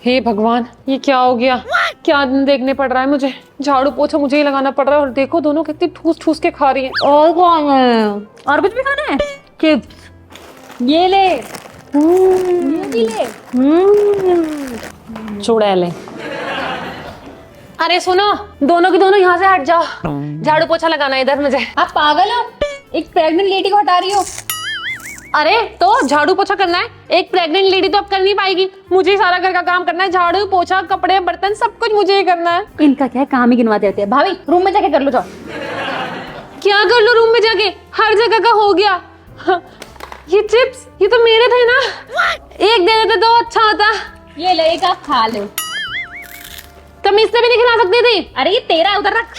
हे भगवान, ये क्या हो गया? क्या दिन देखने पड़ रहा है मुझे? झाड़ू पोछा मुझे ही लगाना पड़ रहा है और देखो दोनों कितनी ठूस ठूस के खा रही हैं। और कौन है? और कुछ भी खाना है? चिप्स ये ले, ये भी ले। चुड़ैले। अरे सुनो, दोनों की दोनों यहाँ से हट जाओ। झाड़ू पोछा लगाना है इधर मुझे। आप पागल हो? एक प्रेग्नेंट लेडी को हटा रही हो? अरे तो झाड़ू पोछा करना है, एक प्रेग्नेंट लेडी तो अब कर नहीं पाएगी, मुझे ही सारा घर का काम करना है। झाड़ू पोछा कपड़े बर्तन सब कुछ मुझे ही करना है। इनका क्या है, काम ही गिनवाते रहते हैं। भाभी रूम में जाके कर लो, जाओ। क्या कर लो रूम में जाके? हर जगह का हो गया। ये चिप्स ये तो मेरे थे ना, एक दे देते तो अच्छा होता। ये लो, एक आप खा लो। तमीज से भी नहीं खिला सकती थी। अरे ये तेरा है, उधर रख।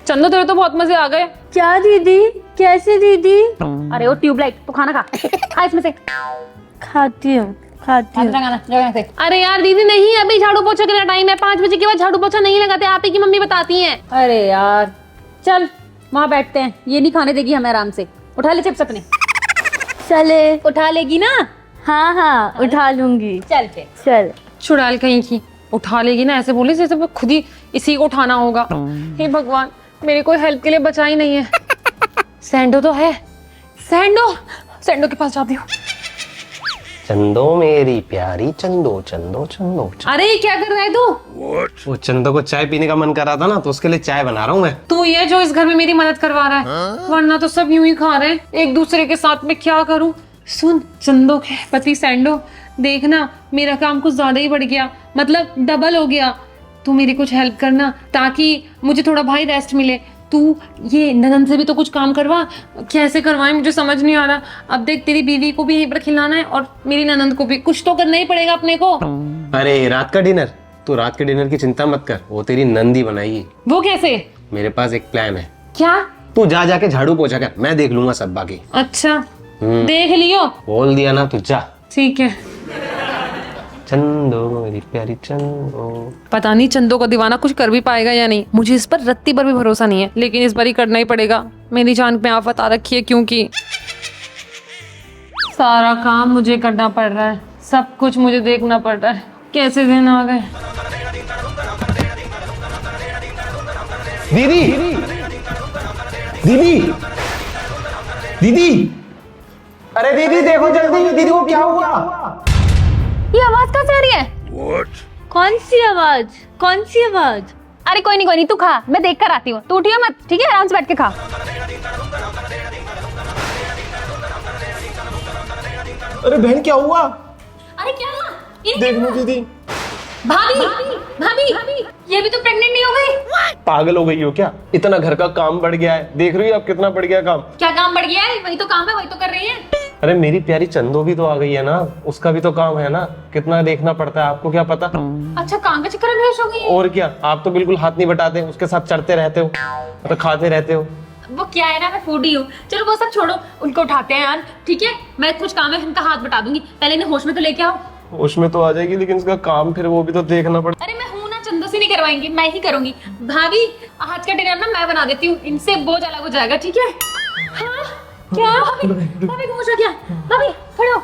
चंदो तेरे तो बहुत मजे आ गए। क्या दीदी? कैसे दीदी? अरे वो ट्यूबलाइट, तो खाना खा। खा इसमें से। खाती हूँ से। अरे यार दीदी नहीं, अभी झाड़ू पोछा का टाइम है, 5 बजे के बाद झाड़ू पोछा नहीं लगाते, आप ही की मम्मी बताती हैं। अरे यार चल वहाँ बैठते हैं, ये नहीं खाने देगी हमें आराम से। उठा ले चिप्स अपने। चले। उठा लेगी ना? हाँ हाँ उठा लूंगी। चल फिर। चल। चुड़ैल कहीं की, उठा लेगी ना, ऐसे बोले जैसे खुद ही इसी को उठाना होगा। हे भगवान, मेरी कोई हेल्प के लिए बचा ही नहीं है। सैंडो तो है, सैंडो के पास जाती हूँ। चंदो मेरी प्यारी चंदो चंदो चंदो। अरे क्या कर रहा है तू? वो चंदो को चाय पीने का मन कर रहा था ना, तो उसके लिए चाय बना रहा हूँ मैं। तू ये जो इस घर में मेरी मदद करवा रहा है, वरना तो सब यूं ही खा रहे हैं एक दूसरे के साथ में। क्या करूं? सुन चंदो के पति सैंडो, देखना मेरा काम कुछ ज्यादा ही बढ़ गया, मतलब डबल हो गया। तू मेरी कुछ हेल्प करना ताकि मुझे थोड़ा भाई रेस्ट मिले। तू ये ननन से भी तो कुछ काम करवा। कैसे करवाएं मुझे समझ नहीं आ रहा। अब देख तेरी बीवी को भी यहीं पर खिलाना है और मेरी ननंद को भी, कुछ तो करना ही पड़ेगा अपने को। अरे रात का डिनर, तू रात के डिनर की चिंता मत कर, वो तेरी नंदी बनाएगी। वो कैसे? मेरे पास एक प्लान है। क्या? तू जाके झाड़ू पोछा कर, मैं देख लूंगा सब बाकी। अच्छा देख लियो। बोल दिया ना, तू जा। ठीक है। चंदो मेरी प्यारी चंदो। पता नहीं चंदो का दीवाना कुछ कर भी पाएगा या नहीं, मुझे इस पर रत्ती पर भी भरोसा नहीं है, लेकिन इस बार ही करना ही पड़ेगा। मेरी जान पे आफत आ रखी है, क्योंकि सारा काम मुझे करना पड़ रहा है, सब कुछ मुझे देखना पड़ रहा है। कैसे दिन आ गए। दीदी दीदी दीदी, अरे दीदी देखो जल्दी, दीदी को क्या हुआ? ये आवाज कहाँ से आ रही है? कौन सी आवाज? कौन सी आवाज? अरे कोई नहीं तू खा, मैं देख कर आती हूँ। तू उठियो मत, ठीक है? आराम से बैठ के खा। अरे बहन क्या हुआ? अरे क्या हुआ? देख लो दीदी। भाभी भाभी ये भी तो प्रेग्नेंट नहीं हो गई? पागल हो गई हो क्या? इतना घर का काम बढ़ गया है, देख रही हो आप कितना बढ़ गया काम। क्या काम बढ़ गया है? वही तो काम है, वही तो कर रही है। अरे मेरी प्यारी चंदो भी तो आ गई है ना, उसका भी तो काम है ना, कितना देखना पड़ता है, आपको क्या पता? अच्छा काम के चक्कर में बेहोश हो गई है? और क्या, आप तो बिल्कुल हाथ नहीं बटाते, उसके साथ चढ़ते रहते हो, तो खाते रहते हो। वो क्या है ना, मैं फूडी हूँ। चलो वो सब छोड़ो, उनको उठाते हैं यार, ठीक है? मैं कुछ काम है, इनका हाथ बटा दूंगी। पहले इन्हें होश में तो लेके आओ। होश में तो आ जाएगी, लेकिन इसका काम फिर वो भी तो देखना पड़ता। अरे मैं हूँ ना, चंदो से नहीं करवाएंगी, मैं ही करूंगी। भाभी आज का डिनर ना मैं बना देती हूँ, इनसे बोझ अलग हो जाएगा, ठीक है? हाँ क्या? भाभी को होश हो गया। भाभी खड़े हो।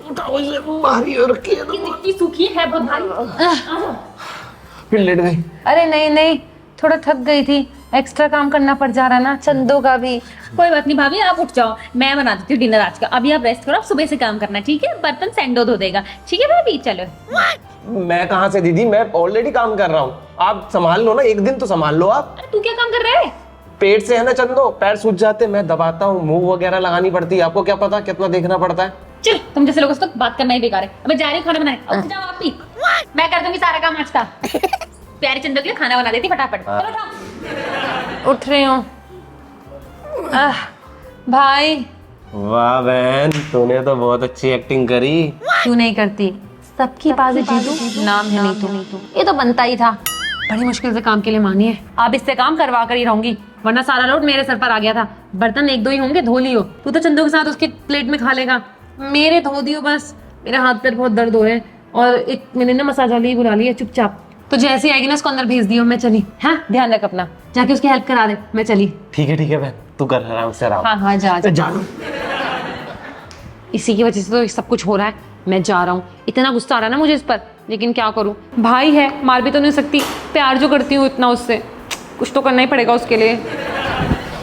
उठाओ इसे, भारी हो रखी है तो। इतनी सूखी है, बहुत भारी। फिर लेट गई। अरे नहीं, थोड़ा थक गई थी, एक्स्ट्रा काम करना पड़ जा रहा ना चंदो का भी। कोई बात नहीं भाभी, आप उठ जाओ, मैं बना देती हूँ डिनर आज का। अभी आप रेस्ट करो, आप सुबह से काम करना, ठीक है? बर्तन सैंडो धो देगा, ठीक है भाभी? चलो। मैं कहाँ से दीदी, मैं ऑलरेडी काम कर रहा हूँ, आप संभाल लो ना, एक दिन तो संभाल लो आप। अरे तू क्या काम कर रहा है? पेट से है ना चंदो, पैर सूज जाते, मैं दबाता हूँ, मुंह वगैरह लगानी पड़ती है, आपको क्या पता कितना देखना पड़ता है। चल तुम जैसे लोगों से तो बात करना ही बेकार है। अब मैं जा रही हूँ खाना बनाने। उठ जाओ आप भी, मैं कर दूंगी सारा काम आज का। प्यारी चंदो के लिए खाना बना देती फटाफट। चलो उठाओ। उठ रही हूँ। भाई वाह बहन, तूने तो बहुत अच्छी एक्टिंग करी। तू नहीं करती, सबकी बाजी जीतू, नाम है नीतू। ये तो बनता ही था, बड़ी मुश्किल से काम के लिए मानी है। अब इससे काम करवा कर ही रहूंगी, वरना सारा लोड मेरे सर पर आ गया था। बर्तन 1-2 ही होंगे, धो लियो। तू तो चंदो के साथ उसके प्लेट में खा लेगा, मेरे धो दियो बस। मेरा हाथ पैर बहुत दर्द हो रहे हैं और एक मैंने ना मसाज वाली ही बुला ली है चुपचाप। तो जैसे आएगी ना उसको अंदर भेज दियो, मैं चली। हाँ ध्यान रख अपना, जाके उसकी हेल्प करा दे, मैं चली। ठीक है बहन, तू कर आराम से आराम। हाँ जा। जा। इसी की वजह से तो ये सब कुछ हो रहा है। मैं जा रहा हूँ, इतना गुस्सा आ रहा है ना मुझे इस पर, लेकिन क्या करूँ, भाई है, मार भी तो नहीं सकती, प्यार जो करती हूँ इतना उससे, कुछ तो करना ही पड़ेगा उसके लिए।